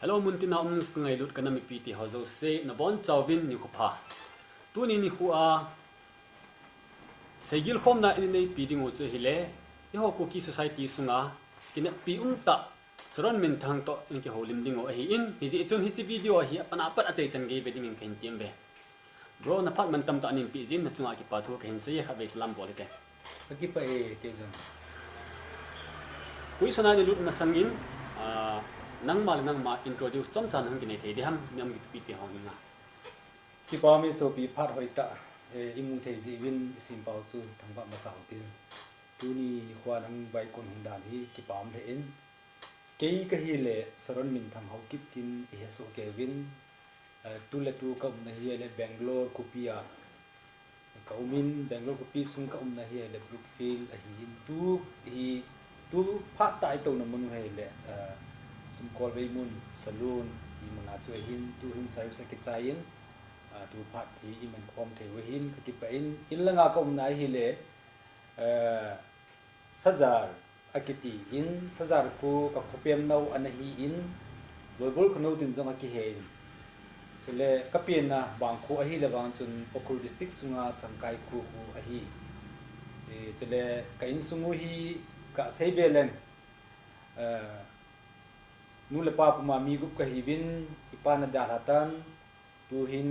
Hello muntina ngai lut kana mi piti hozo se na bon chawin ni khupa tuni ni khua segil khom na in nei pi ding chu hile i ho ko ki society sunga kina pi ta Sharon Minthang to in Kihoulim ding o hi in hi ji chun hi chi video hi pana pat a chei chan ge beding in khen tiam be bro na phat man tam ta nin pi jin na chunga ki pa thu khen se kha be islam bol ke ki pa e ke jan kui sana ni lut na sangin nang ma introduce chom chan hang ki nei thei de ham nyam ki pi te hong nga ki pa mi so pi phat hoita imu thei ji win sim pau chu thangba ma sau tin tu ni khwa nang vai kon hung dan hi ki pam le in kei ka hi le Sharon Minthang hau kip tin he so ke win tu le tu ka na hi le Bangalore kupia ka umin Bangalore kupi sung ka na hi le Brookfield a hi tu phat tai to na mun he le sum kol bei mun saloon ti mona chu hin tu hin sai sa ki chain tu phat thi iman khom the we hin ka ki pa in langa ka nai hi le sajar akiti in sajar ko ka khopem nau anahi in bolbol khno tin jonga ki he chule kapien na bang ko ahi le bang chun okur district sunga sangkai ku ahi chule kain sungu hi ka seibelen nule pa ma mi gup ka hibin ipana dalatan tu hin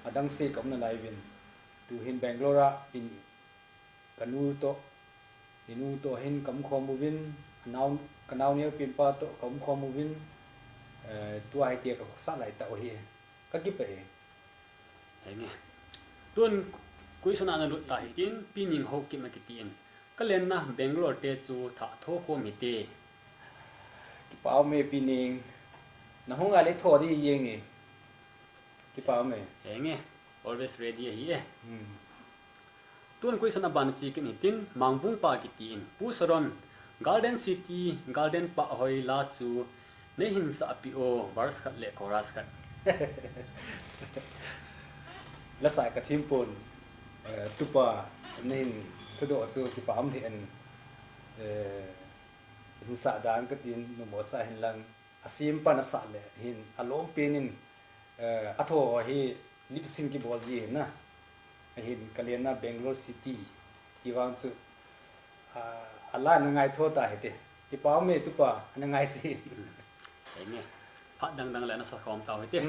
adang se kam na laibin tu hin Bangalore in kanu to hin kam khomuvin kanau ne pimpa to kam khomuvin tu ai tia ka sa lai ta hi ka ki pe ai nge tun kui sona na lut ta hikin pining ho ki ma ki tin kalen na Bangalore te chu tha tho kho mi te ki pau me pining na hong ale tho di yeng e ki pau me ai nge always ready hi e tun kui sona ban chi ki ni tin mangvung pa ki tin pu Sharon Garden City Garden pa hoi la chu ne hin sa pi o vers khat le chorus khat la sai ka thim pon tupa nin thudo chu ki pam thi an hin sa dan ka tin no mo sa hin lang asim pa na sa le hin alom penin atho hi lipsin ki bol ji na hin kalena Bangalore City ki wang chu ala na ngai tho ta hete ki pam me tupa na ngai si ai nge phat dang la na sa khom taw hete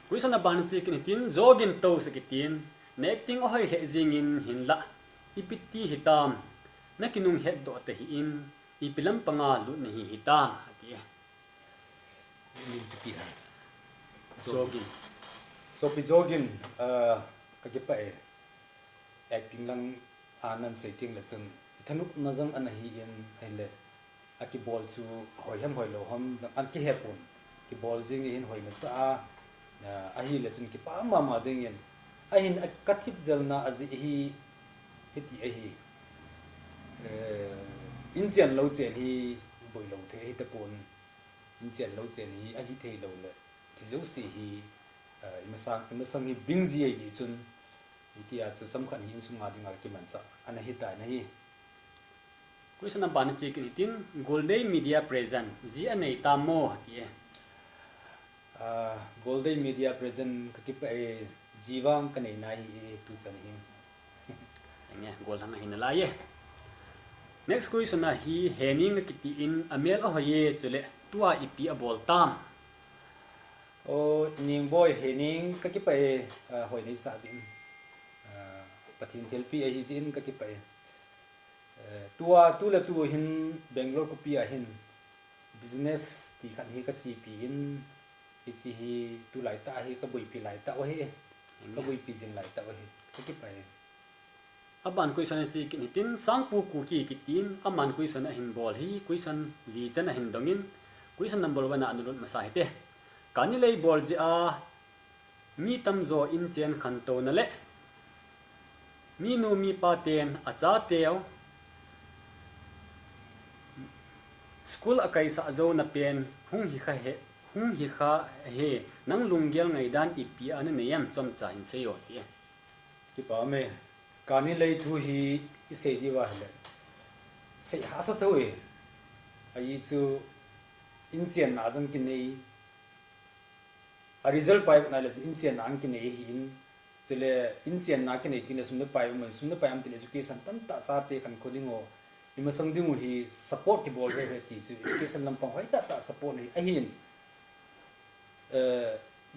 kui sona ban chi ki ni tin jogin to se ki tin ne acting o hoi he jingin hin la ipiti hitam na kinung het do te hi in ipilam panga lu ni hi hitam ati ni ti ha jogin so pi jogin ka ki pa acting lang anan setting la chun thanuk na jang an hi in aile aki ball chu hoi ham hoi lo ham jang an ki hepun ki ball jing in hoi na sa a hi la chun ki pa ma jing in a hin kathip jalna aji hi hiti a hi in chen lo chen hi boi lo the hi ta pon in chen lo chen hi a hi thei lo le thi jo si hi imasang hi bingji hi chun itia chu chamkhan hi sunga dinga ki mancha ana hi ta na hi kui sona ban chi ki ni tin golden media present ji anei ta mo ti golden media present ka ki pa jiwang kanai nai tu chan hi nge gol hang hin la ye next kui sona hi hening ki ti in amel o ye chule tua ipi a bol tam o ning boy hening ka ki pa hoi nei sa jin pathin thelpi hi jin ka ki pa tua tu la tu hin Bangalore ko pia hin business ti khan hi ka chi pi in ichi hi tu lai ta hi ka bui pi lai ta o he ka bui pi jin lai ta o he ka ki pa aban kui sona si ki ni tin sangpu ku ki tin aman kui sona hin bol hi kui son li chana hin dongin kui son number 1 anulun masa hite kani lei bol ji a mi tam zo in chen khan to na le mi nu mi pa ten a cha teo school akai sa zo na pen hung hi kha he nang lunggel ngai dan ipi an ne yam chom cha hin se yo ti ki pa me kani lei thu hi ise di wa le se ha sa tho ai chu in chen na jang kin nei a result pai na le in chen ang kin nei hi in chele in chen na kin nei tin sum ne pai um sum ne pai am tin education tam ta cha te kan coding o ima sang ding hi support ki bol re ti chu education lam pang hoi ta support ni a hin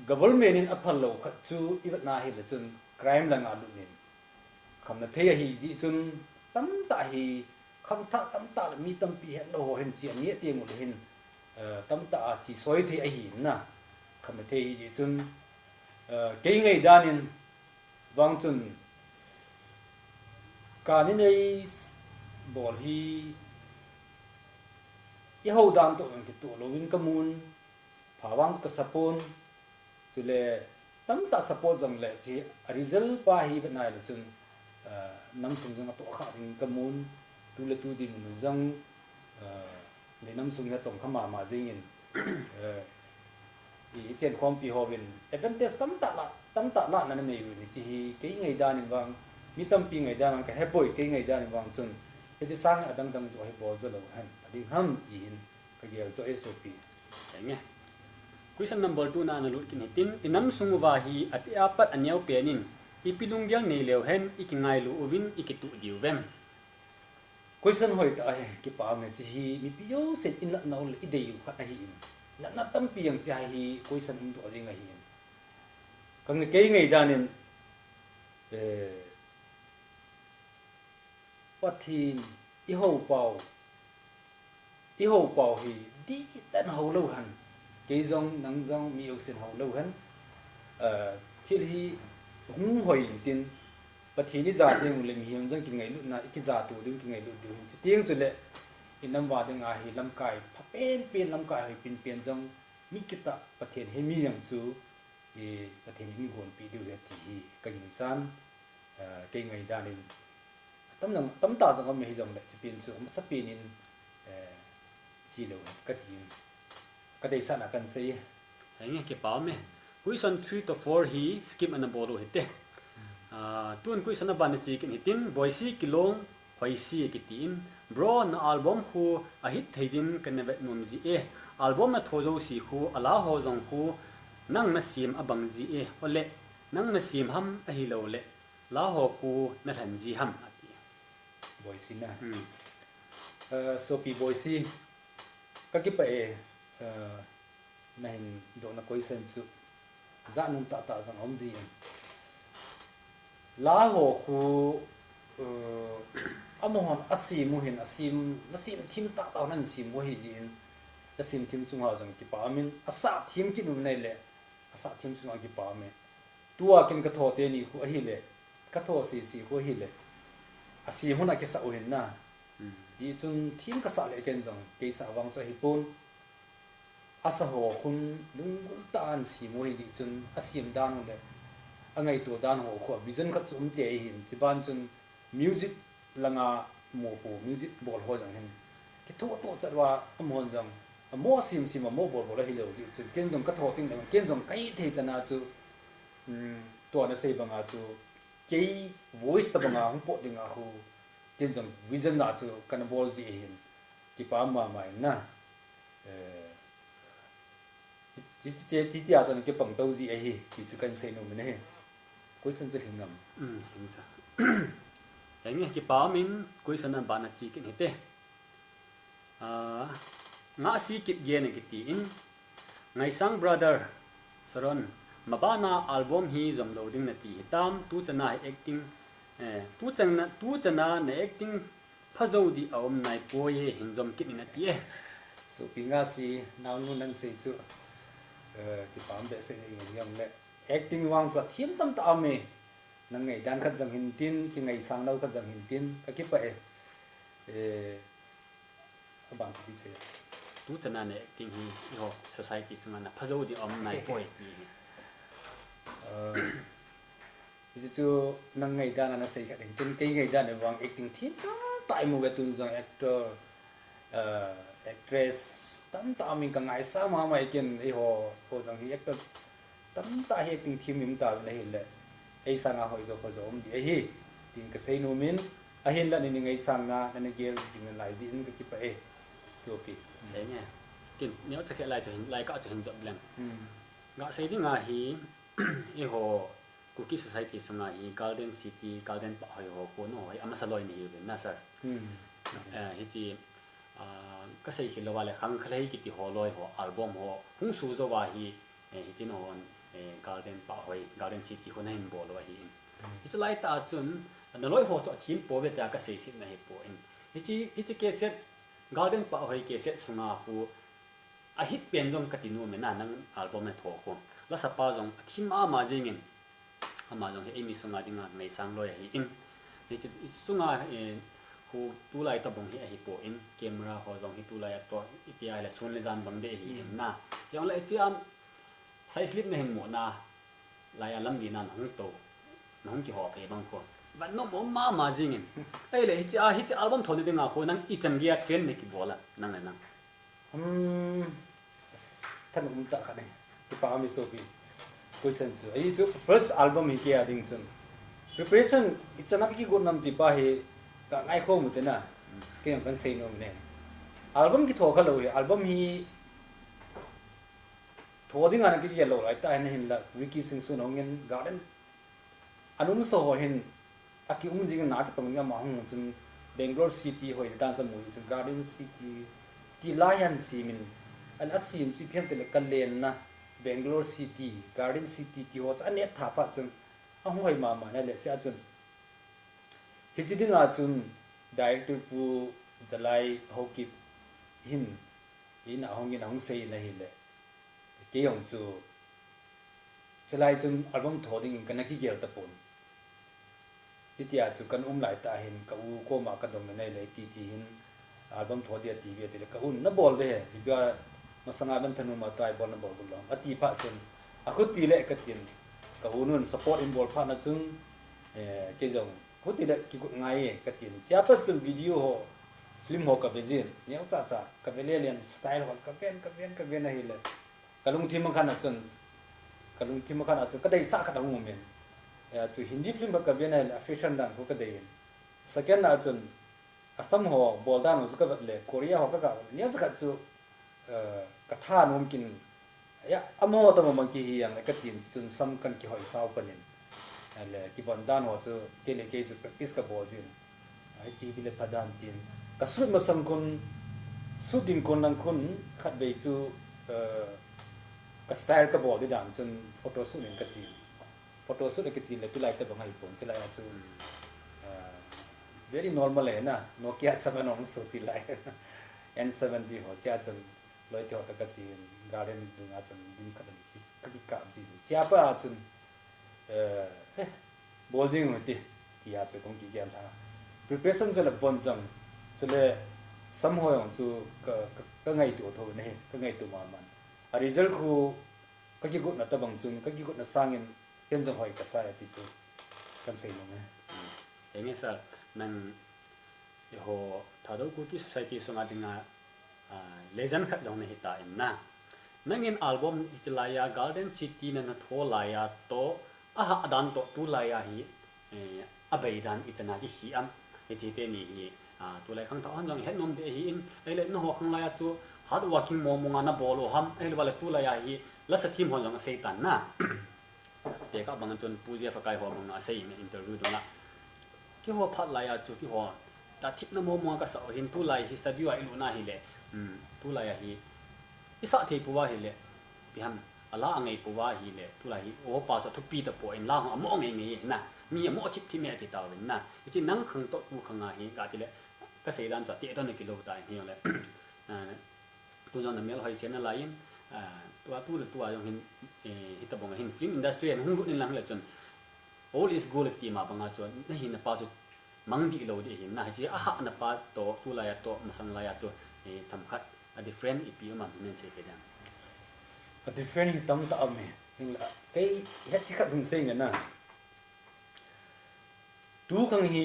government in aphal lo khat chu ibat na hi le chun crime lang alu nin kham na the hi ji chun tam ta hi kham tha tam ta mi tam pi het lo hen chi ani ti ngul hin tam ta chi soi the a hi na kham na the hi ji chun ke ngai danin wang chun ka ni nei bol hi i ho dan to ki to lo win kamun phawang ka sapon chule tam ta support jong le chi result pa hi ba nai le chun nam sung jong to kha ding kamun tu le tu din nu jang le nam sung na tong khama ma jing in i chen khom pi ho win advantage tam ta la na nei ni chi ke ngai dan in wang mi tam pi ngai dan ka hepoi ke ngai dan in wang chun ke chi sang adang dang jo he bol zo lo han ding ham in ka gel zo sop nghe question number 2 na na lut kin hitin inam sungwa hi ati apat anyau penin ipilung gyang nei lew hen ikingai lu uvin ikitu diwem question hoi ta he ki pa me chi hi mi pio set in na no i dei khat a hi in na tam pi yang chi hi question in do ring a hi kang ke ngai danin pathin i ho pau hi di dan ho lo han ke jong nang jong mi au sen ho lo han thil hi hung hoi tin pathin ni za ding le mi hiam jang ki ngai lu na ki za tu ding ki ngai lu du chi tiang chu le inam wa ding a hi lam kai pha pen lam kai hi pin jong mi kita pathin he mi yang chu e pathin mi hon pi du he ti hi ka yin chan ke ngai danin tam ta jang me hi jong le chi pin chu am sa pin in chi lo ka tin ka dei sana kan sei nghe cái bảo me question 3 to 4 hi skip an bolo hite tun question ban chi kin hitin boisi kilong hoisi kitin bro na album hu a hit theijin kan ne num ji e album na thojo si hu ala ho jong hu nang na sim abang ji e ole nang na sim ham a hi lo le la ho hu na than ji ham ati boisi na so pi boisi ka ki pa e na hin do na question chu za num ta jang om ji la ho khu amohon asim hin asim nasim thim ta nan sim mo hi jin asim thim chung ha jang ki pa min asa thim ki num nei le asa thim chung ki pa me tua kin ka tho te ni khu hi le ka tho si khu hi le asim huna ki sa hin na i chun thim ka sa le ken jang ke sa wang cho hi pun asa ho khun lung tan si mo hi chun asim dan le angai to dan ho kho vision kha chum te hin chi ban chun music langa mo po music bol ho jang hin ki tho to charwa amon jang mo sim mo bol hi lo ki chun ken jong ka tho ting le ken jong kai the chana chu to na sei banga chu ke voice ta banga hung po ding a hu ken jong vision na chu kan bol ji hin ki pa ma mai na ti a chon ke pang tau ji a hi ki chu kan sei no me ne question che thing nam hình sa nghe cái bảo min question an ban chi kin hite nga si kip ge ne kiti in ngai sang brother Sharon mabana album hi zom loading na ti hitam tu chana acting tu chana na acting phazo di om nai poye hin zom kin na ti so pinga si now nu nan sei chu ki pam be se yam le acting wang sa thim tam ta me nang ngai dan khat jang hin tin ki ngai sang lau khat jang hin tin ka ki pa abang ti se tu chana na acting hi ho society sunga na phazo di om nai poye ti is chu nang ngai dan na sei ka ding tin kai ngai dan wang acting thim tai mu ga tun jang actor actress tam ta min ka ngai sa ma mai ken ho jang hi actor tam ta he ting thim mim ta le hi le ai sang a hoi zo ko zo om di hi ting ka sei no min a hin la ni ngai sang na na gel jing lai ji in ka ki pa so pi nghe กินเนี่ยจะแค่ไรจะเห็นไรก็จะเห็นจบแล้วงาใส่ที่งาฮีอีโหคุกกี้ society สงาฮี garden city garden ปะหอยโหคนหอยอามาสลอยนี่อยู่เป็นน่าสักฮิจีก็ใส่ขินละว่าเลยครั้งใครกิติหัวลอยหัวอัลบั้มหัวหุ้งสูจว่าฮีฮิจิโนนgarden ปะหอย garden city คนให้เห็นบ่ลอยฮีฮิจิไล่ตาจนนั่นลอยหัวจะทีมโปรเวทก็ใส่สิบนะฮีโปอินฮิจิเกษตร garden ปะหอยเกษตรสงาหูอาฮิตเป็นจงกตินูเหมือนนั่งอัลบั้มในถั่วคนแล้วสปาจงทีมมาจริงอินมาจงเอมิสงาดิงาไม่สังลอยฮีอินฮิจิสงาหูตัวไล่ตะบงฮีฮิโปอินแคมราหัวจงฮีตัวไล่ตัวอิติอะไรส่วนเลจันบังเดฮีอินน่ะยังเลยที่ใส่สลิปในเห็นหมดน่ะไล่อัลลัมดีนั่นหงโตน้องกี่หอบเพบางคนบัดน้องมาจริงอินไอ้เลยฮิจิอัลบั้มทนได้งาคนนั่งอีจังเกียเทรนนี่กี่บัวละนั่งเลยนั่งท่านอุ้มตากันเนี่ยที่ป้ามีโซฟีคุยเซนจูไอ้จุด first album ฮีเกียดิ้งจุน preparation อีจันนักกี่คนนำที่ป้าเฮก็ง่ายข้อมุดนะเกี่ยงกันเซนอมเนี่ยอัลบั้มกี่ถั่วเขาเลยอัลบั้มฮีถั่วดิ้งอันกี่เกี่ยวเลยแต่อันนี้เห็นละวิกิสิงสุนองเงิน garden อันนู้นโซ่เห็นอากิอุ้มจริงนักตรงนี้มาหงจุน Bangalore City หอยด้านสมุยจุน Garden City ที่ลายันซีมินอันอัศซีมที่เพียงแต่ละกันเลนนะ Bangalore City Garden City ที่หัวอันนี้ถาปัจจุนเอาหอยมาเนี่ยแหละจ้าจุนฮิจิดิ้งอาจุน Director ผู้จะไล่เขากิบหินเอาเงินเอาเสียนะฮิเลยเกี่ยงจูจะไล่จุนอัลบั้มถอดดิ้งกันนักที่เกี่ยวตะปนที่ที่อาจจะกันหลายตาเห็นกับอูก็มากันตรงนั้นเลยที่เห็นอัลบั้มถอดเดียทีวีที่เลยกับอุ่นนับบอลเลยที่ว่ามาสังอาบันธนุมาตัวไอบอลนับบอลบุลลอมอธิภาจนอาคุตีเละกันจินกับอูนุ่นสปอร์ตอินบอลพานะจุนเกี่ยงคุตีเละกี่กุง่ายกันจินเจ้าปัจจุบันวิดีโอฟิล์มหัวกับเวจินเนี่ยอุตส่าห์กับเวเลียนสไตล์หัวกับเวนนะฮิเลยกับลุงทีมมันขนาดจุนก็ได้สักขนาดงูเหม็นso Hindi film ba kabyan ay fashion dan ko kadayin second na chun asam ho boldan us ka le Korea ho ka niya sa chu katha nom kin ya amo to mo ki hi yang ka tin chun sam kan ki hoi saw panin le ki bon dan ho chu ke le ke chu practice ka bol jin ai chi bi le padam tin ka su ma sam kun su ding kon nang kun khat be chu ka style ka bol di dam chun photo su nin ka chi photo shoot के तीन लेते लाइट बंगा ही पहुंचे लाया चु very normal है ना Nokia 7 on सोती लाए N70 हो चार चल लोटे होता कसी गार्डन दुंगा चल दिन खत्म की कभी काम जी चापा चुन बोलजिंग होती कि आज कौन की क्या था preparation चले बंजंग चले सम हो यंग चु का ngay tu थो नहीं का ngay tu मामन result को कभी गुड न तबंग चुन कभी गुड न सांगिनเป็นจังหอยกระสายที่สุดกันเสียลงนะอย่างนี้สักนั่นเดี๋ยวถ้าดูคุกกี้ society ส่งมาถึงเลเจนด์ขัดจังในเหตุการณ์นะนั่นเงินอัลบั้มอิจลายา Garden City นั่นทั่วลายาโตดันโตตู้ลายาฮีอเบย์ดันอิจนาที่ฮีอัมอิจิเตนี่ฮีตัวลายข้างท้องจังเห็นนมเดฮีอินไอ้เล่นหัวข้างลายาจู hard working มองานบอลฮัมไอ้เรื่องอะไรตู้ลายาฮีแล้วสทีมหัวจังเสียตันนะเด็กก็บางจนปูเจียฝักไก่หัวบางอาศัยในอินเตอร์วิวตรงนั้นที่หัวพัดลายจูที่หัวแต่ทิพย์น้ำมัวก็สาวเห็นตู้ลายฮิสตาดิวอิลูน่าฮิเล่ตู้ลายฮิอิสระที่ปัวฮิเล่พี่ฮัมอะไรอังไงปัวฮิเล่ตู้ลายฮิโอ้ป้าจะทุบปีตะปอยล่าหัวมั่งไงนะมีมั่วทิพย์ที่แม่ที่ตาวินนะจริงนั่งขังโต๊ะกูขังไงฮิกาที่เล่ก็เสียดันจะเตะต้นในกิโลตายนี่เลยตัวจังนั้นมีอะไรเสียนั่นไรยังตัวยังเห็นฮิตบงเห็นฟิล์มอินดัสทรีอันหุ่นรุ่นหลังเลยจน all is good ที่มาบังอาจวนนั่นเห็นป้าจุดมังดีโลดีเห็นนะเสียนั่นป้าโตตัวลายโตมาสังลายจุดทำคัด different อีพีมันนั่นเสียกัน different ที่ตั้งตามเนี่ยเห็นละไอ้เฮ็ดสิขัดสงสัยกันนะดูขังฮี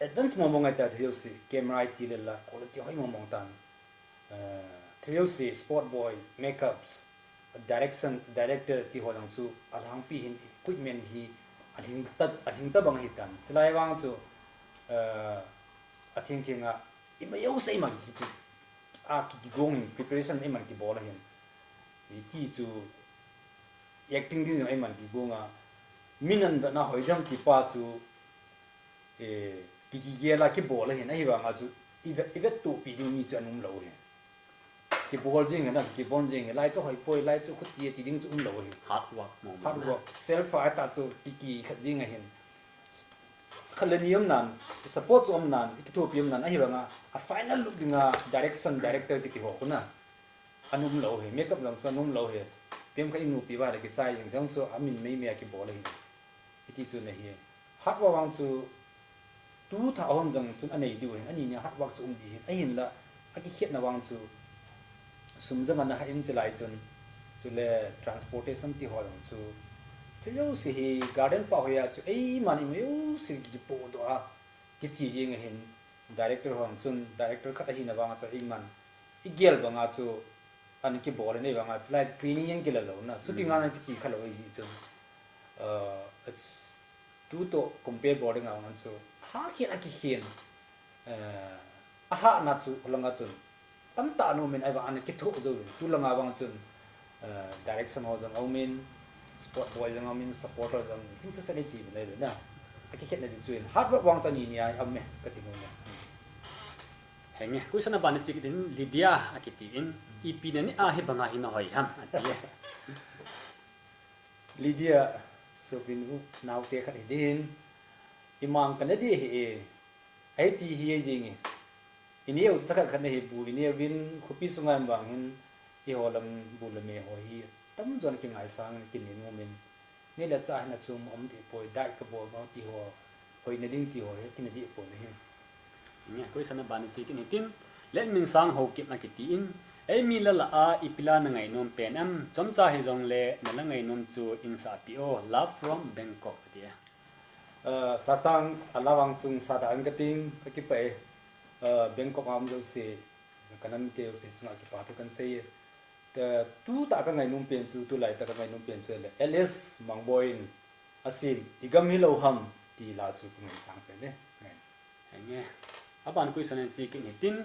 advance มองไงแต่ที่เราสิ camera ที่เลยละ quality ให้มองตันที่เราสิ sport boy makeups director ที่หัวหลังจูอันหังปีเห็น equipment ที่อันหิงตะบังหิตันสลายวางจูอันหิงอ่ะอิมาเยอะใส่มากี่ปี ki gong preparation ai man ki bol hin ni ti chu acting din ai man ki gonga minan da na hoidam ki pa chu ki gela ki bol hin ai wa nga chu ivet tu pi ding ni chanum lo hin ki bol jing na ki bon jing lai chu hoi poi lai chu khut ti ding chu lo hin hard work self fa ta chu ki khat jing hin khalanium nan support chu nan ki tu piam nan ai wa nga a final look dinga director ki ho kuna anum lo he makeup lang sanum lo he piam ka inu pi ba le ki sai yang jang chu amin mei me ki bol hi iti chu na hi hat wa wang chu tu tha hom jang chu anei du hen ani nya hat wa chu di hen ai hin la a ki khet na wang chu sum jang na ha in chlai chun chu le transportation ti ho jang chu yo si hi garden pa ho ya chu ai mani me yo si ki po do a ki chi jing hen director hon chun director khat hi na wang cha i man i gel banga chu an ki bol nei banga chu lai training yang gel lo na shooting an ki chi khalo hi chun tu to compare boarding ang chu ha ki a ki hen a ha na chu langa chun tam ta no men ai ba an ki tho zo tu langa bang chun direction ho jang au min sport boy jang au min supporter jang sing sa ni chi nei na a ki khet na ji chuin hard work wang sa ni ni ai am me ka ti ngom henge kuisa na bani chik din Lydia akiti in ipina ni a he banga hin hoi ham atie Lydia so bin u naw te khat din imang kan di he ai ti hi jing ini u ta khat ne he bu ini win khopi sungai bang hin i holam bu le me ho hi tam jon ki ngai sang kin ni ngomin ni la cha na chum om ti poi dai ka bo ba ti ho hoi na ding ti ho he kin di po ne he nge kuisa na bani chik ni tin let min sang ho kip na kiti in ai mi la a ipila na ngai nom pen am chom cha hi jong le na la ngai nom chu in sa pi o love from Bangkok atie sasang alawang sung sada ang kating ki pe Bangkok am jo se kanam te se sunga ki pa kan se tu ta ka ngai nom pen chu tu lai ta ka ngai nom pen chu le ls mangboin asim igam hi lo ham ti la chu ngai sang pe ne nge aban kuisa na chik ni tin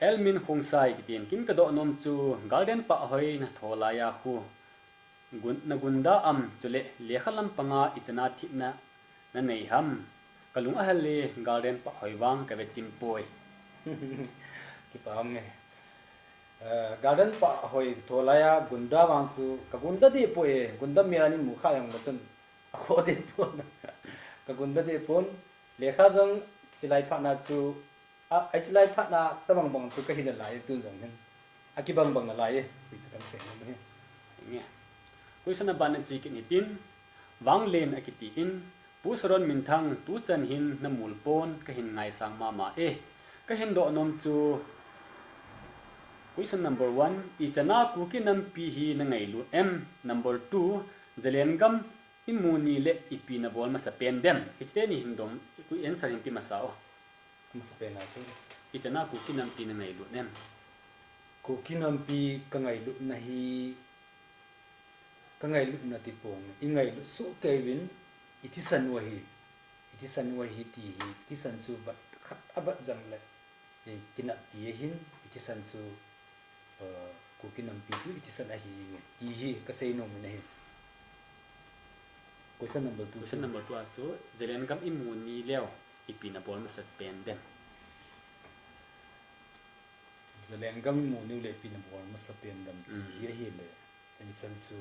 elmin khungsai kitin kin ka do nom chu garden pa hoi na thola ya khu gunda am chule lekhalam panga ichana thipna na nei ham kalung ahale garden pa hoi wang ka ve chimpoi ki pam me garden pa hoi thola ya gunda wang chu ka gunda di poe gunda mirani mu kha yang chun a kho de po ka gunda de pon lekha jang chilai pha na chu ai chilai pha na tamang bang chu ka hin lai tu jang hen akibang bang lai ti chakan se ne nge kuisa na ban chik ni tin wang len akiti in pusron minthang tu chan hin na mulpon ka hin ngai sang ma ka hin do nom chu question number 1 ichana ku ki nam pi hi na ngai lu m number 2 zelengam imuni le ipina bol ma sa pen dem ichte ni hindom ku answer in pi masao kum sa pe na chu ichana ku ki nam pi na ngai lu nem ko kinam pi ka ngai lu na hi ka ngai lu na ti pong i ngai lu su kevin iti san wa hi ti hi ti san chu bat khat abat jang le kina pi hin iti san chu ko kinam pi chu iti san a hi ka sei no me hi question number 2 so zelengam imuni leo ipina bol ma sa pen dem zelengam mu ni le pi na bol ma sa pen dam hi le en san chu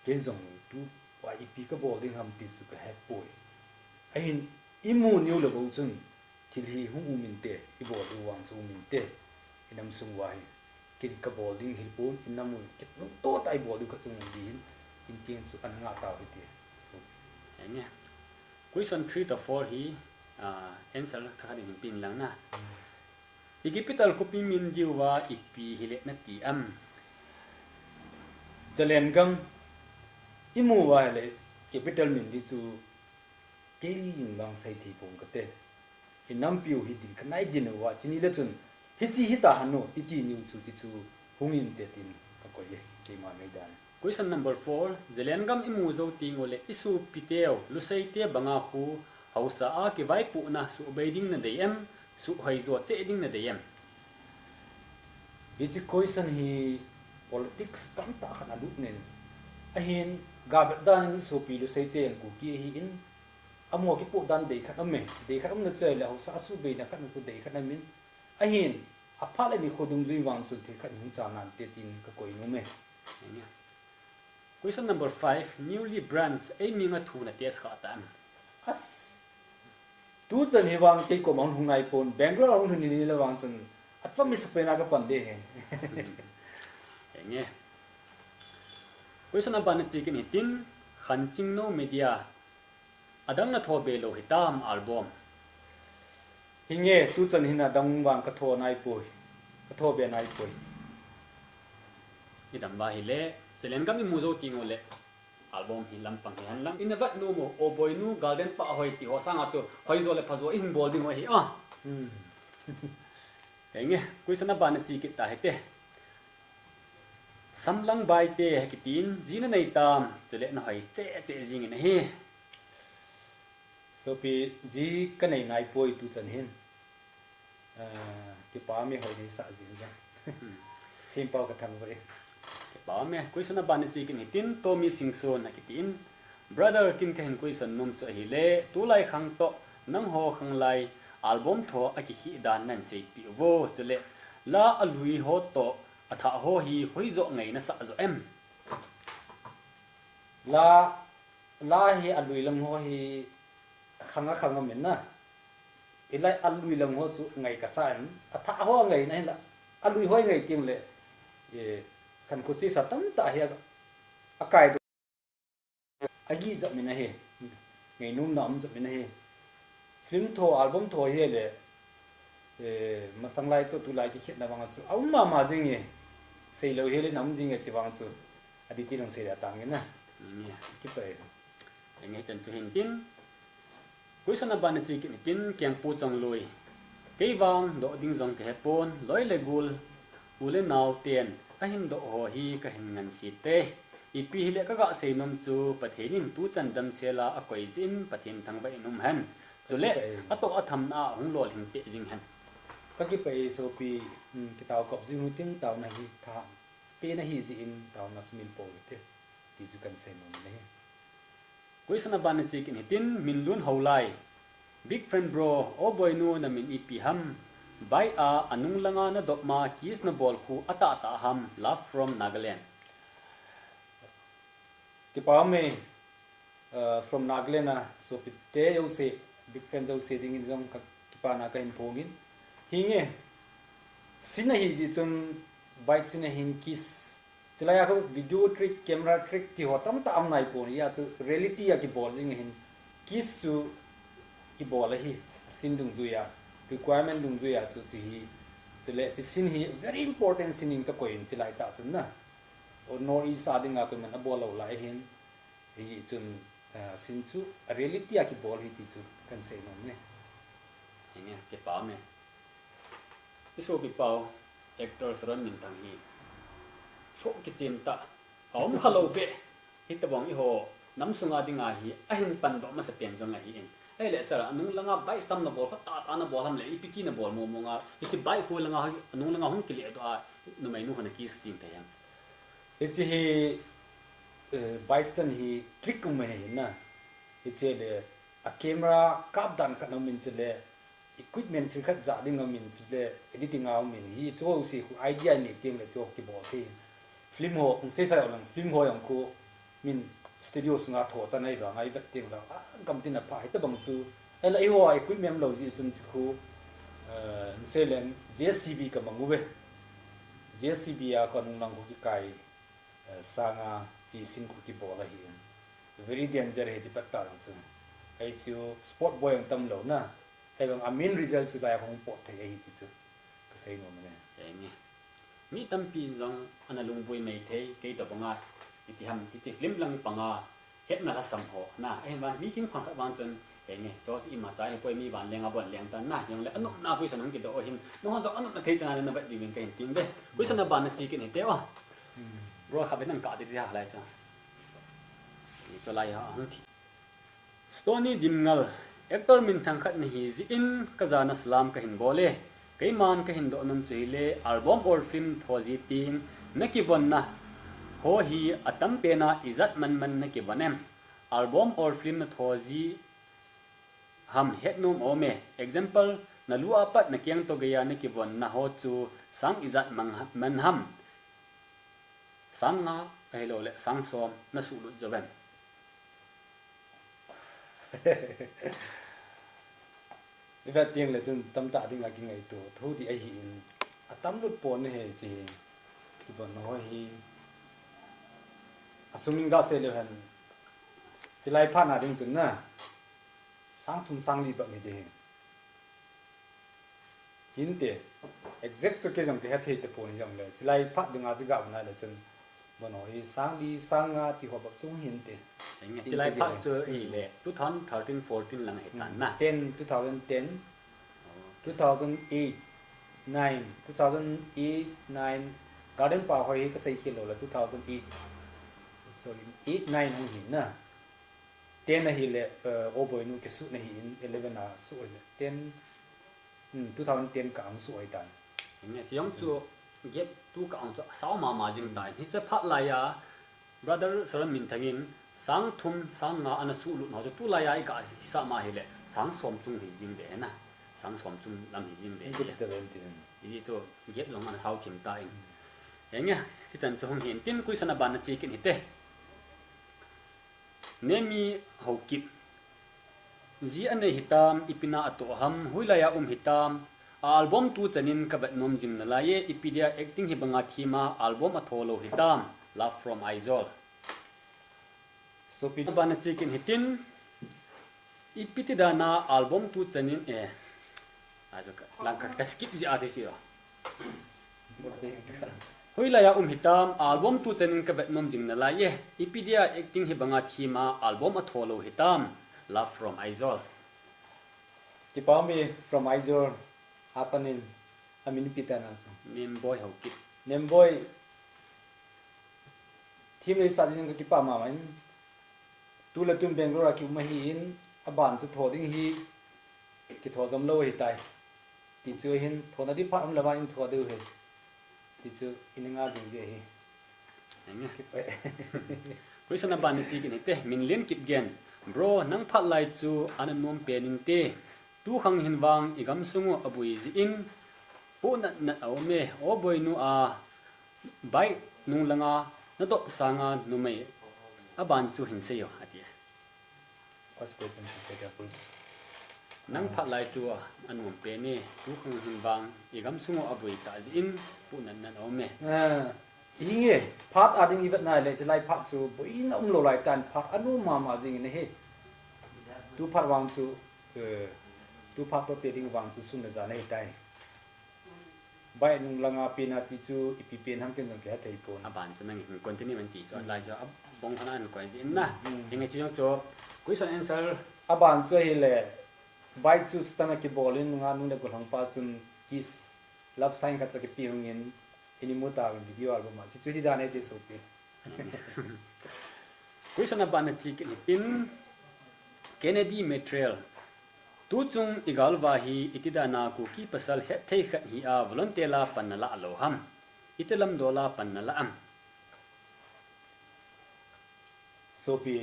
ken jong tu wa ipi ka bol ding ham ti chu ka he poi ai imu ni le bo chung til hi hu min te I bol du wang chu min te inam sung wa kin ka bol ding hil pon inam ki to tai bol du ka chung din tin tin chu an nga ta hi ti so enge question 3 to 4 hi answer thakha din pin lang na igipital ko pi min diwa ipi hile na ti am zelengam imu wa le capital min di chu keling bang sai thi pong ka te inam piu hi din kanai din wa chini le chun hi chi hi ta hanu iti niu chu ti chu hungin te tin ka ko ye ke ma me dan question number 4 zelengam imu zo tingole isu piteo lusai te banga khu hausa a ki vai pu na su beiding na dei em su hoi zo che ding na de yem It's a question he politics tam ta khan aduk nen ahin gavet dan so pi lu sei ten ku ki hi in amo ki pu dan de khat amme de khat am na chai la sa su be na khat ku de khat min ahin apha le ni khodum zui wang chu the khat hung cha nan te tin ka koi nu me question number 5 newly brands aiming at thu na test kha ta as tu chen hi wang te ko mang hung nai pon bangalore ang hun ni la wang chen acham mi sape na ka pan de he enge question number 9 kin hitin khanching no media adang na tho be lo hitam album hinge tu chen hina dang wang ka tho nai poi ka tho be nai poi idam ba hi le chelen kam mu zo ting ole album hi lam pang hi han lam in bat no mo o boinu garden pa hoi ti ho sanga chu hoi zo le phazo in bolding hi enge question number 9 ki ta hete samlang bai te kitin jina nei tam chule na hoi che che jing in hi so pi ji ka nei ngai poi tu chen hin ki pa me hoi ni sa jin ja sim pau ka thang vai ba me question number 9 kin hitin Tommy Singson na kitin brother kin ka hin question num cha hi le tu lai khang to nang ho khang lai album tho aki hi dan nan sei pi vo chule la alui ho to atha ho hi hoi zo ngai na sa zo em la hi alui lam ho hi khanga men na ilai alui lam ho chu ngai ka san atha ho ngai na la alui hoi ngai ting le e kan ko chi sa tam ta hi akai do agi za min na he ngai num nam za min na he film tho album tho he le masang lai to tu lai ki khet na wang chu au ma jing ye sei lo he le nam jing ye chi wang chu adi ti long sei da tang na ni ki pe enge chan chu hin tin question number 9 kin tin kyang pu chang loi kei wang do ding jong ke pon loi le gul ule naw ten ka hin do ho hi ka hin ngan si te ipi hi le ka ga sei nom chu pathenin tu chan dam sela a koi jin pathin thang bai num han chule ato atham na hung lol hin te jing han ka ki pe so pi ki taw kop jing ting taw na hi tha pe na hi ji in taw na smil po te ti ju kan sei nom ne question number 9 kin hitin min lun holai big friend bro o boinu na min ipi ham bai a anung langa na dopma kis na bol khu ata ta ham love from Nagaland ki pa me from Nagaland na so pi te yo se big friends yo se ding in jong ka ki pa na ka in phongin hinge sina hi ji chum bai sina hin kis chila ya ko video trick camera trick ti hotam ta am nai pon ya chu reality ya ki bol jing hin kis chu ki bol hi sin dung ju ya requirement dung ju ya chu chi hi chile chi sin hi very important sin in ka coin chilai ta chun na or no is sading a ko man bol lo lai hin hi chun sin chu reality ya ki bol hi ti chu kan sei nom ne enge ke pa me iso bi pau actor Sharon Minthang hi so ki chin ta hom khalo pe hitabong i ho nam sunga dinga hi ahin pan do ma sa pen jong hi in ai le sara anung langa bai stam na bol kha ta na bol ham le ipiki na bol mo nga ichi bai hu langa anung langa hum ki le do a nu mai nu hana ki sing ta yang ichi hi Byston hi trick me na ichi le a camera kap dan khat min chile equipment thil khat za ding min chile editing a min hi chu si ku idea ni ting le chok ki bol thi film ho se sa lang film ho yang ku min studio sunga tho cha nai ba ngai vet ting la kam tin a phai ta bang chu ela i ho equipment lo ji chun chu se len JCB ka mangu be JCB a ko nung lang ku ki kai sanga chi sin ku ki bola hi very danger he ji patta lang chu ai chu sport boy ang tam lo na ai bang amin result chu dai hong pot the hi ti chu ka sei no ne enge mi tam pi jong analung boi mai the ke to banga iti ham ichi film lang panga het na la sam ho na ai ban mi kin khang ban chen enge so si ma chai poi mi ban lenga bon leng ta na yong le anu na pui sanang ki do hin no han zo anu na thei chana na ba di min kai tin be pui sana ban na chi ki ni te wa bro kha be nang ka di ya lai cha ni cho lai ha hang thi stony dimngal actor Minthang khat ni hi zi in kazana salam ka hin bole keiman ka hin do nom chile album or film thoji ting nakivon na ho hi atam pena izat man na kivanem album or film na thoji ham het nom ome example na lu apat na kyang to gaya na kivon na ho chu sang izat man ham sang nga hello le sang som na su lu joven Vì tiếng là chân tâm tạ tiếng là cái ngày tổ thu thì ai hiện tâm lúc bốn này gì thì vẫn nói hi sung ga sẽ lưu hành chỉ lại phát nào tiếng chuẩn na sáng thùng sáng đi bận này đi hiện tại exact cho cái dòng cái hết thì bốn này dòng này chỉ lại phát tiếng gì gặp này là chân mà nói sáng đi sáng à thì họ bận chung hiện tại chỉ lại phát chơi ý lệ 2013-14 lang hitan na 2010 2008 9 2008 9 garden pa hoi ka sei khilo la 2008 sorry 8 9 ang hin na 10 na hi le o Boinu ke su na hi 11 na su le 10 2010 ka ang su ai tan nghe chỉ giống chu ghép tu cả ông chu sáu mà dừng đại thì sẽ phát lại à brother Sharon Minthangin sáng thum sáng ngà anh su lu nó cho tu lại ai cả sa mà hi le sáng som chung hi ding de na sáng som chung làm hi ding de ý cho ghép lòng anh sáu chim ta in nghe cái chân chung hiện tin quy sana ban chi kin hite nemi hau kip ji ane hitam ipina ato ham huilaya hitam album tu chanin ka bat nom jing na la ye ipidia acting hi banga thima album atholo hitam love from Aizol so pi bana chikin hitin ipiti dana album tu chanin ajo ka skip ji ati chi huilaya hitam album tu chanin ka bat nom jing na la ye ipidia acting hi banga thima album atholo hitam love from Aizol Kipami from Aizol happening amin pitana name boy hau kip nem boy team le sa jing ki pa ma man tu la tum Bangalore ki ma hi in aban chu tho ding hi ki tho jom lo hi tai ti chu hin tho na di pa am la ba in tho de he ti chu in nga jing de hi anh quý sana ban chi ki te min len kip gen bro nang phat lai chu an nom pening te tu khang hin wang igam sungu abui ji in po na ome o Boinu a bai nu langa na to sanga nu mai aban chu hin se yo atia first question se ka pul nang phat lai chu an nom pe ni tu khang hin wang igam sungu abui ta ji in po na ome hinge phat ading ibat nai le chlai phat chu boin om lo lai tan phat anu ma jing ne he tu phat wang chu tu phat to te ding wang chu sun na za nei tai bai nung langa pina ti chu ipi pen ham ken ke thei pon aban chu nang hin continue man ti so lai so bong khana an ko ji in na hinge chi jong cho question answer aban chu hi le bai chu stana ki bolin nga nu ne ko hang pa chun kiss love sign ka cha ki pi hung in ini muta video album ma chi chu di da ne te so pe question aban chi ki tin Kennedy material tu chung igalwa hi itidana ku ki pasal he thei khat hi a volunteer panala alo ham itelam dola panala am so pi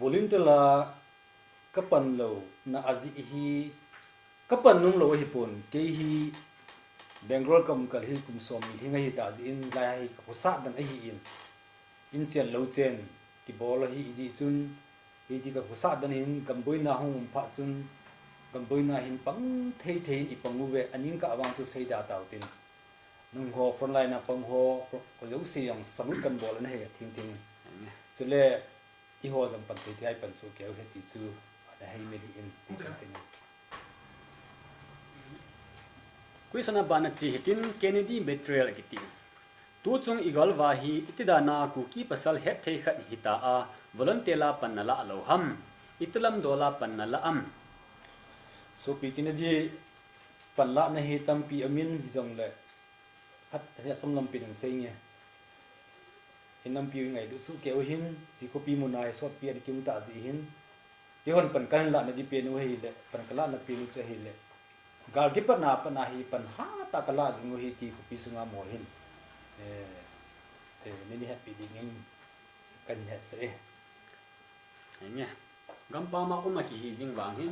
volunteer la kapan lo na azi hi kapan nung lo hi pon ke hi Bangalore kam kal hi kum som mi hinga hi ta ji in lai hi ko sa dan a hi in chen lo chen ki bol hi ji chun hi ti ka sa dan hin kam boina hung pha chun kam boina hin pang thei thei i pangu ve anin ka awang tu sei da taw tin nung ho front line na pang ho ko jo si yang samut kan bol na he thing thing chule i ho jam pan te ai pan su ke he ti chu da hai me di in ti kan sen question aban chi hitin Kennedy material kiti tu chung igalwa hi itidana ku ki pasal he thei khat hi ta a volunteer panala alo ham itelam dola panala am so pi kin di panla na hi tam pi amin hi jong le khat ya sam lam pi dang sei nge inam pi ngai du su ke hin ji ko pi munai so pi ani kim ta ji hin hon pan kan la na di pe nu hi le pan kala na pe nu che hi le gal ki pa na hi pan ha ta kala jing hi ti ku pi sunga mo hin ni happy ding in kan ha se anya gampa ma uma ki hi jing wang hin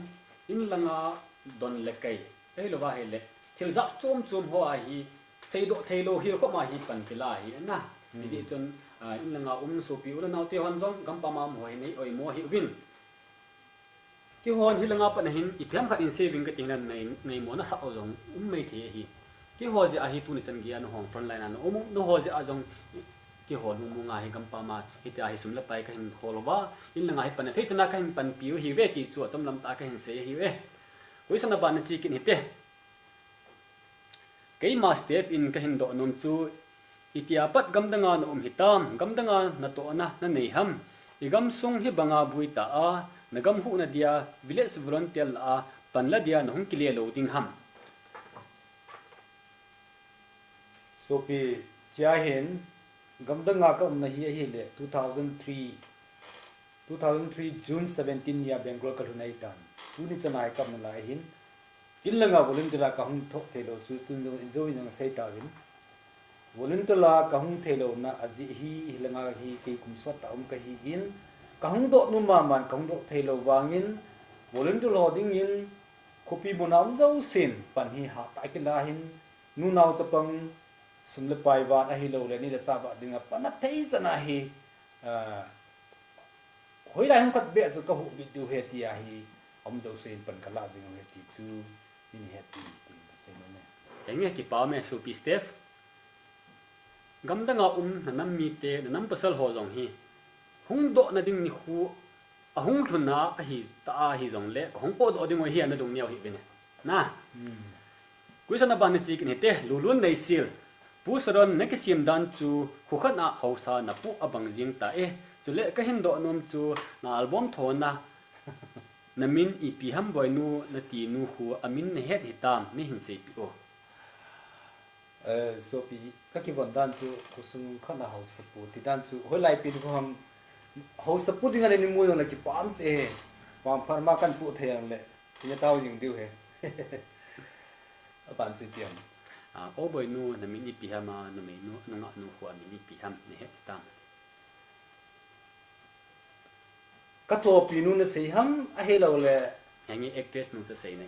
in langa don le kai ei lo wa he le thil za chom ho a hi seido thailo hi ko ma hi pan pila hi na ji chon in langa so pi ula nau te hon zong gampa ma mo hi nei oi mo hi win ki hon hi langa pan hin i phiam khat in saving ka ting nan nei mo na sa o zong mai the hi ki ho ji a hi tu ni chan gi an hong front line an no ho ji a zong ki ho lu mu nga hi gampa ma hi ta hi sum la pai ka hin holwa in langa hi pan thei chana ka hin pan pi hi ve ti chu chom lam ta ka hin se hi ve koi sana ban chi kin hi te kei ma step in ka hin do nom chu itia pat gamdanga no hitam gamdanga na to na nei ham igam sung hi banga bui ta a nagam hu na dia village volunteer a panla dia no hung kile loading ham so pi cha hen gamdanga ka na hi le 2003 June 17 ya Bangalore ka lunai tan tu ni chanai ka na lai hin ilanga volunteer ka hung tho te lo chu tun jo enjoy nang sei ta win volunteer ka hung the lo na aji hi hilanga hi ke kum so ta ka hi in ka hung do nu ma man ka hung do the lo wangin volunteer lo ding in kopi bonam zo sin pan hi ha ta ke la hin nu naw chapang sumle pai wa a hi lo le ni da cha ba dinga pana thei chana hi hoi lai hung kat be chu ka hu bi du he ti a hi om zo sin pan kala jing he ti chu ni he ti se no ne engge ki pa me su pi step gamdanga nanam mi te nanam pasal ho jong hi hung do na ding ni hu a hung thuna a hi ta hi jong le hung po do ding hi na dung niaw hi bene na kuisana ban chi kin hete lulun nei sil pu saron ne ki sim dan chu khu khana hausa na pu abang jing ta e chule ka hin do nom chu na album thona Namin ipi ham Boinu na ti nu hu amin ne het hitam ni hin sei pi o so pi ka ki von dan chu kusung khana ho sapu ti dan chu hoi lai pi ko ham ho sapu ding ani mu na ki pam che pam pharma kan pu theyang le ni taw jing diu he ban si tiam o Boinu Namin ipi hama no me nu nga nu hu amin ipi ham ne het hitam ka to pi nu na sei ham a he lo le hangi actress nu sa sei ne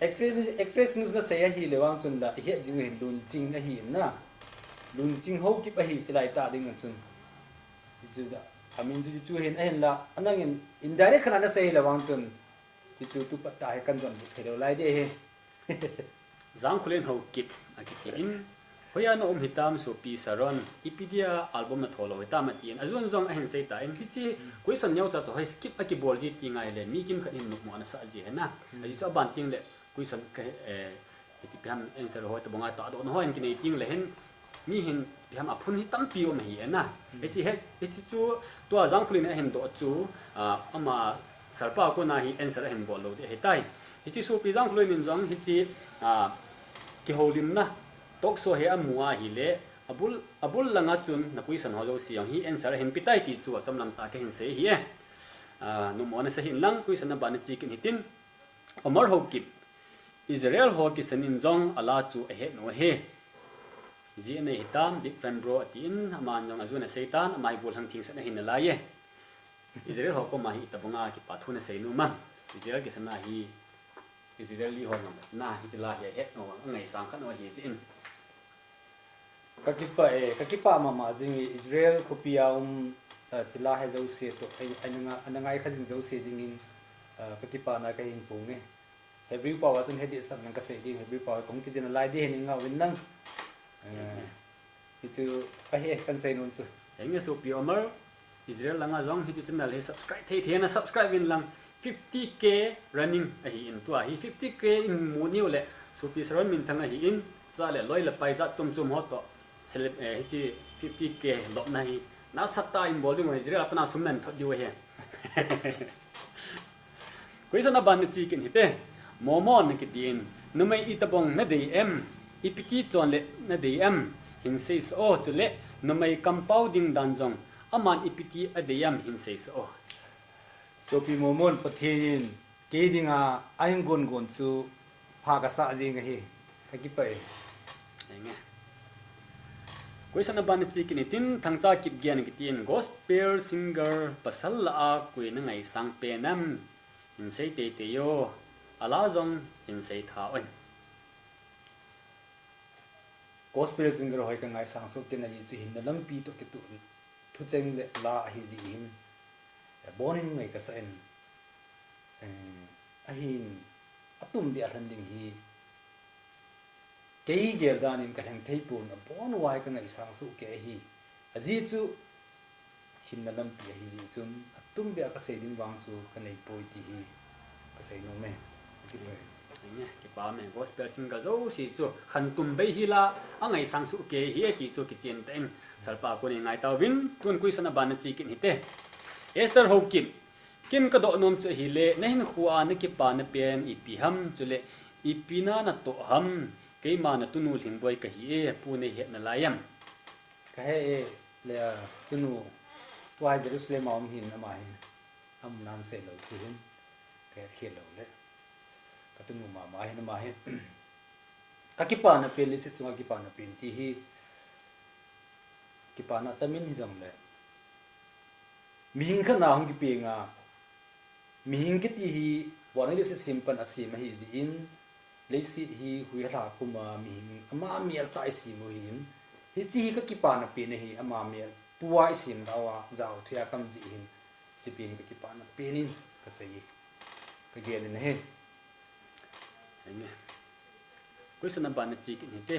actress nu na sei a hi le wang chun da he jing he lun ching a hi na lun ching ho ki pa hi chlai ta ding chun chu da amin chu hen a hen la anang indirect khana na sei le wang chun chu tu pa ta he kan jon the lo lai de he zang khulen ho kip a ki in hoya no hitam so pi Sharon ipidia album na tholo hitam atin azun zong a hen sei ta in kichi question nyau cha hoi skip a ki bol ji ti ngai le mi kim khanin nu mo na sa ji he na aji sa ban ting le question ka ti pam answer ho ta bonga ta do no hen ki nei ting le hen mi hin pam apun hi tam pi o me hi na echi chu to zang khulen a hen do chu ama sarpa ko na hi answer hen bol lo de he tai echi so pi zang khulen in zong hichi Kihoulim na tok so he amua hi le abul langa chun na question ho jo siang hi answer hen pitai ti chu cham lang ta ke hin se hi nu mo na se hin lang question na ban chi kin hitin omar ho kip Israel ho ki san in jong ala chu a he no he ji ne hitam big fan bro tin aman jong azun na seitan amai bol hang thing sa na hin la ye Israel ho ko ma hi tabunga ki pathu na sei nu ma Israel ki sana hi Israel li ho na hi la he he no ngai sang khan no hi jin kakipa mama jing Israel khopia chila he zo se to ananga ai khajing zo se ding in kakipa na ka in punge every power chun hedi sang nang ka se ding every power kong ki jin lai de hin nga win nang ti chu a he kan sei nun chu enge so pi omar Israel langa jong hi channel he subscribe the na subscribe in lang 50k running a hi in to hi 50k in money le so pi Sharon Minthang a hi in za le loi la pai za chum ho to seleb hi 50k lop na hi na satta in volume Israel apna sumnan thot diu he question na ban chi kin hite momon ki tin numai itabong na dei em ipiki chon le na dei em hin says o chule numai compounding danjong aman ipiti adeyam hin says o so pi momon pathin ke dinga ayung gon chu pha ka sa jing hi ki pai enge question ban chi kin tin thangcha kip gian ki tin gospel singer pasal la a kui na ngai sang pe nam in sei te yo ala zong in sei tha on gospel singer hoi ka ngai sang so ken ai chu hin na lam pi to ke tu thu cheng le la hi ji hin bonin ngai ka sa en ahin atum bi a ding hi kei gel dan in ka hang thei pun bon wai ka ngai sang su ke hi aji chu hin na lam pi hi ji chum atum bi ka sei ding wang chu ka nei poi ti hi ka sei no me ki pai enge ki pa me gospel singer zo si chu khan tum bei hi la angai sang su ke hi ki chu ki chen ten salpa ko ni ngai taw win tun question ban chi kin hite Esther Hokim kin ka do nom chu hi le nehin khuwa na ki pa na pen ipi ham chule ipina na to ham ke ma na tunu hling boy ka hi e pu ne he na layam ka he le tunu twai Jerusalem om hin amai am nan se lo thi hin ke khel lo le ka tunu ma hin ma he ka ki pa na pen li se chunga ki pa na pen ti hi ki pa na tamin hi jam le mihing kha na hong ki pe nga mihing ki ti hi wana li se simpan asim hi ji in le si hi hui ra kuma mihing ama mial ta isi mo hin hi chi ka ki pa na pe ne hi ama mial puwa isim dawa zau thia kam ji hin si pe ni ka ki pa na pe ni ka sei ka ge ne he enge question ban chi kin hite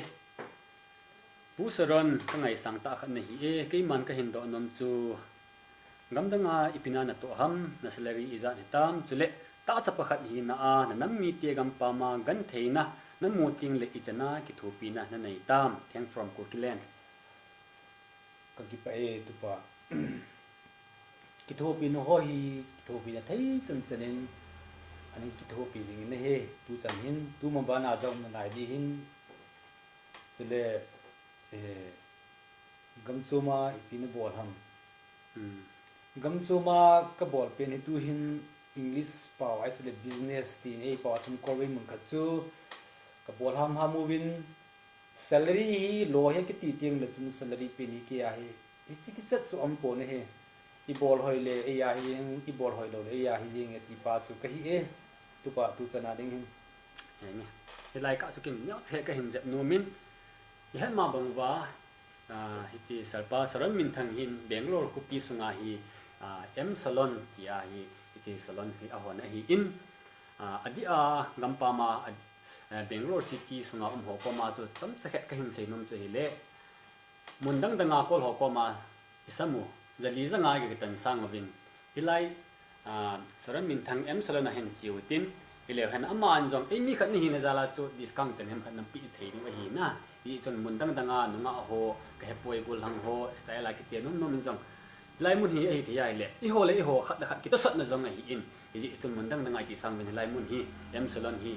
pu saron ka ngai sang ta khan hi e ke man ka hin do nom chu ngamdanga ipina na to ham na salary iza ni tam chule ta chapa khat hi na a na nam mi te gam pa ma gan theina na mu ting le ichana ki thupi na na nei tam thank from Coquitlam ka ki pa e tu pa ki thopi no ho hi ki thopi na thei chan chanin ani ki thopi jing ne he tu chan hin tu ma ba na jom na nai di hin chule gam chuma ipina bol ham gam chuma ka bol pen hi tu hin English paw ai sele business ti nei paw sum korwin mun kha chu ka bol ham win salary hi lo he ki ti tiang le chun salary pe ni ki a hi chi ti chat chu am po ne he I bol hoi le e ya hi I bol hoi lo le ya hi jing ti pa chu ka hi e tu pa tu chana ding hin enge he like a chu kin nyo che ka hin jep no min hi han ma bang wa hi chi salpa Sharon Minthang hin Bangalore ku pi sunga hi M salon ti a hi chi salon hi a hon hi in adi a gampa ma Bangalore city sunga ho ko ma chu cham che ka hin sei nom chu hi le mundang danga kol ho ko ma isamu jali zanga ge tan sang win hilai Sharon Minthang M salon a hen chiu tin ile han ama an jong ei mi khat ni hin jala chu discount chen hem khat nam pi thei ni wa hi na I chon mundang danga nunga ho ka he poi gul hang ho style like che nun nom jong lai mun hi ei thia ile I ho khat khat ki to sat na jong hi in I chon mundang danga chi sang bin lai mun hi em salon hi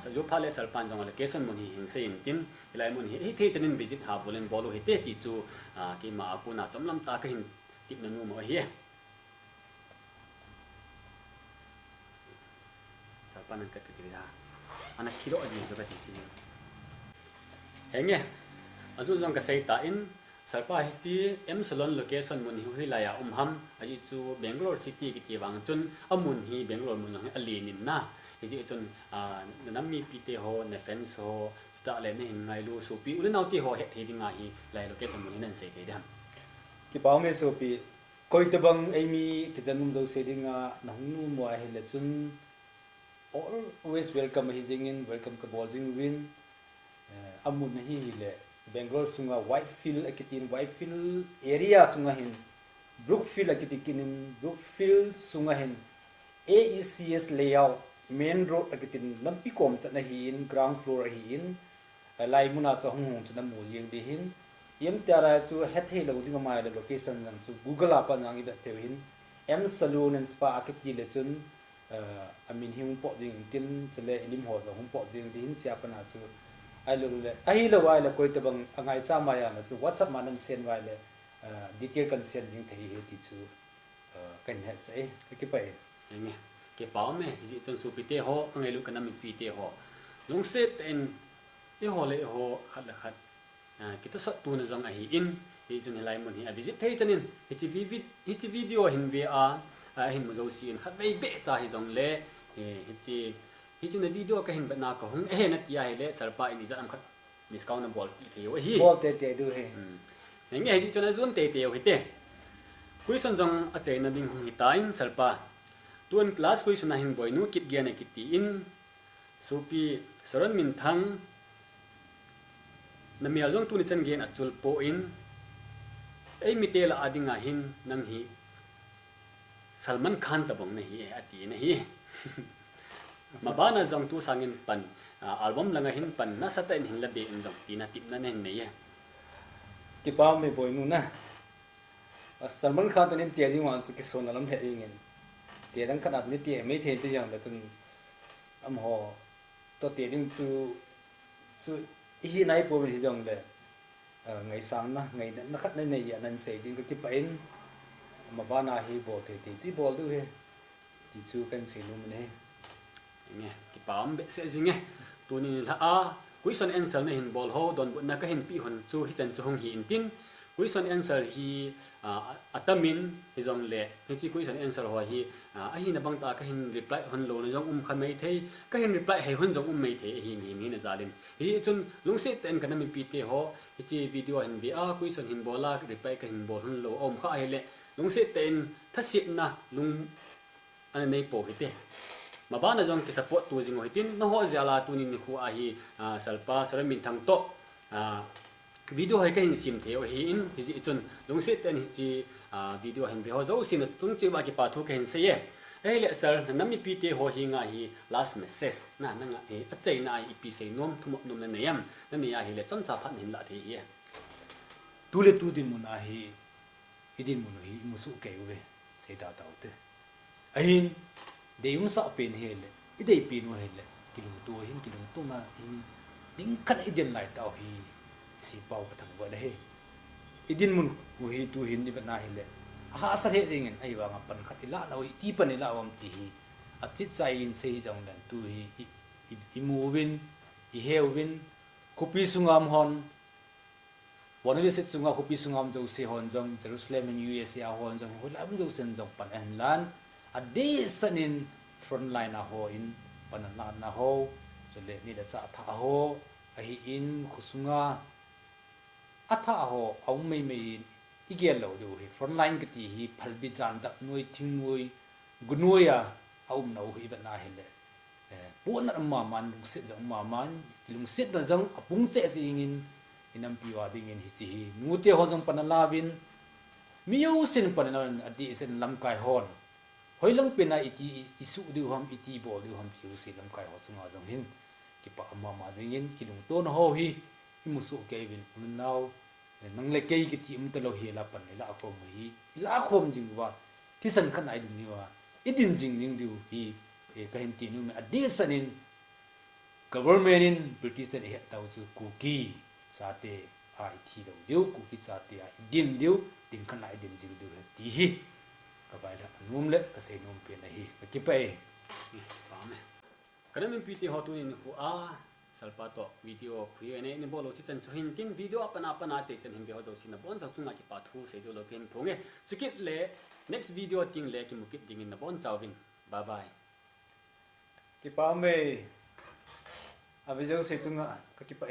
sa jo phale salpan jong location mun hi hin se in tin lai mun hi ei the chenin visit ha bolen bolu hi te ti chu ki ma aku na chomlam ta ka hin tip na nu mo hi salpan ka ka ti ha ana khiro aji jo ka ti si henge azul jong ka sei ta in salpa hi chi M salon location mun hi la ya ham aji chu Bangalore city ki ti wang chun amun hi Bangalore mun hi ali nin na ji chun nam mi pi te ho na fence ho sta le ne hin ngai lu su pi ule nau ti ho he the dinga hi lai location mun nan sei te dam ki paw me so pi koi te bang ai mi ki janum zo se dinga nang nu mo hi le chun always welcome hi jing in welcome ka bol jing win amun hi le Bangalore sunga Whitefield akitin Whitefield area sunga hin Brookfield akitikin Brookfield sunga hin AECS layout main road akitin lampi kom chana hin ground floor hin lai muna cha hung chana mu yeng de hin yem tara chu hethe lo ding ma le location jam chu Google apa nang I te hin M salon and spa akiti le chun amin him po jing tin chale lim ho zo hum po jing din cha pa na chu ai lo wai le koi te bang angai cha ma ya na chu WhatsApp manan send wai le detail kan send jing thei he ti chu kan ha sai ki pai enge ke pau me ji chon su pi te ho angai lu kana mi pi te ho lung se ten e ho le ho khat la khat ki to sat tu na jong a hi in hi chun hi lai mun hi a visit thei chanin hi chi video hin ve a hin mo zo si in khat vei be cha hi jong le hi chi na video ka hin ba na ka hung e na tia hi le sarpa ini ja am khat discount na bol ki theu hi bol te du he nge hi chon zun te hi te question jong a chei na ding hung hi ta in sarpa tuan class question na hin boinu kit gia na kiti in sopi Sharon Minthang namial jong tu ni chen gen achul po in ei mitela adinga hin nang hi Salman Khan tabong na hi ati na hi mabana jong tu sangin pan album langa hin pan na sata in hin la be in jong tina tip na nen nei ki pa me boinu na Salman Khan to nin tia jing wan chu ki son lam he ngin tia dang khanat ni tia me the te jang la chun am ho to tia ding chu hi nai po hi jong le ngai sang na ngai na khat nei nei ya nan se jing ka ki pa in ma ba na hi bo te ti chi bol du he ti chu kan se lu ne nge ki pam be se jing nge tu ni la a question answer na hin bol ho don na ka hin pi hon chu hi chan chu hong hi in tin question answer hi atamin hi jong le hi chi question answer ho hi a hi na bang ta ka hin reply hon lo na jong khan mai thei ka hin reply hei hon jong mai thei hi na zalin hi chun lungse ten kana mi pi te ho hi chi video hin bi a question hin bola reply ka hin bol hon lo om kha ai le lungse ten thasip na lung an nei po hi te mabana jong ki support tu jing ho tin no ho jala tu ni khu a hi salpa Sharon Minthang to video hai ka hin sim theo hi in hi ji chun lungse ten hi chi video hin be ho zo sin tung chi ba ki pa thu ka hin se ye ei le sir nami pi te ho hi nga hi last message na nga a chei na i pi sei nom thum nom na neyam na ni a hi le chon cha phan hin la the hi tu le tu din mun a hi idin mun hi musu ke we sei da ta te ahin de um sa pen he le idei pi no he le kilung tu na hi ding khan idin lai ta hi si pau thang wa he idin mun ku hi tu hin ni na hi le ha sa he ringin ai wa nga pan khat ila lawi ti pan ila wam ti hi a chi chai in sei jong dan tu hi I movin I hewin kupi sungam hon Boinu sit sunga kupi sungam jo se hon jong Jerusalem in USA hon jong holam jo sen jong pan en lan a de sanin front line a ho in pan na ho so le ni da cha tha ho a hi in khusunga atha ho aum mei igel lo do hi front line gati hi phalbi jan da noi thingoi gunoya aum no hi ba na hi le pon na ma man lung sit jong ma man lung sit da jong apung che jingin inam piwa ding in hi chi nu te ho jong pan lawin miu sin pan na adi sen lam kai hon hoilang pena iti isu du ham iti bo du ham chiu si lam kai ho sunga jong hin ki pa ma jingin kilung ton ho hi imusu kevin now nang le kei ki ti um te lo hi la pan la khom hi la khom jing wa ti san khan ai ding ni wa idin jing ning du hi e ka hin ti nu me adi sanin government in British ten he tau chu kuki sa te ai thi lo diu kuki sa te ai din diu tin khan ai din jing du ti hi ka bai la num le ka se num pe na hi ki pe pa me kana min pi te ho tu ni khu a salpato video khui ene ni bolo si chan chuhin tin video apana che chan him be ho do sin bon sa chunga ki pa thu se do lo pen phonge chukit le next video ting le ki mukit ding in na bon chawin bye bye ki pa me a video se chunga ka ki pa